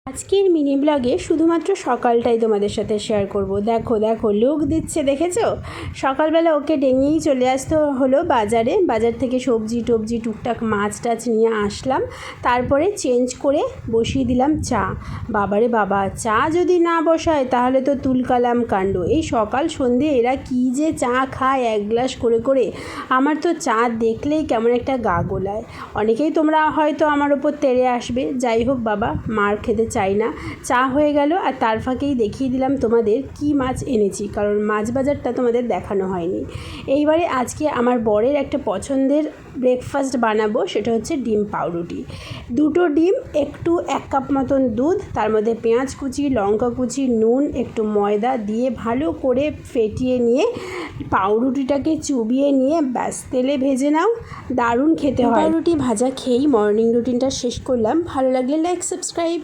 আজকের মিনি ব্লগে শুধুমাত্র সকালটাই তোমাদের সাথে শেয়ার করব। দেখো দেখো লোক দিচ্ছে, দেখেছো? সকালবেলা ওকে ডেঙেই চলে আসতে হলো বাজার থেকে সবজি টবজি টুকটাক মাছ টাছ নিয়ে আসলাম। তারপরে চেঞ্জ করে বসিয়ে দিলাম চা। বাবারে বাবা, চা যদি না বসায় তাহলে তো তুলকালাম কাণ্ড। এই সকাল সন্ধে এরা কী যে চা খায় এক গ্লাস করে করে, আমার তো চা দেখলেই কেমন একটা গা গোলায়। অনেকেই তোমরা হয়তো আমার ওপর তেড়ে আসবে, যাই হোক বাবা, মার খেতে চাই না। চা হয়ে গেল, আর তার ফাঁকেই দেখিয়ে দিলাম তোমাদের কি মাছ এনেছি, কারণ মাছ বাজারটা তোমাদের দেখানো হয়নি। এইবারে আজকে আমার বরের একটা পছন্দের ব্রেকফাস্ট বানাবো, সেটা হচ্ছে ডিম পাউরুটি। 2টো ডিম, একটু 1 কাপ মতন দুধ, তার মধ্যে পেঁয়াজ কুচি, লঙ্কা কুচি, নুন, একটু ময়দা দিয়ে ভালো করে ফেটিয়ে নিয়ে পাউরুটিটাকে চুবিয়ে নিয়ে ব্যাস তেলে ভেজে নাও। দারুণ খেতে হয়। পাউরুটি ভাজা খেয়েই মর্নিং রুটিনটা শেষ করলাম। ভালো লাগলে লাইক সাবস্ক্রাইব।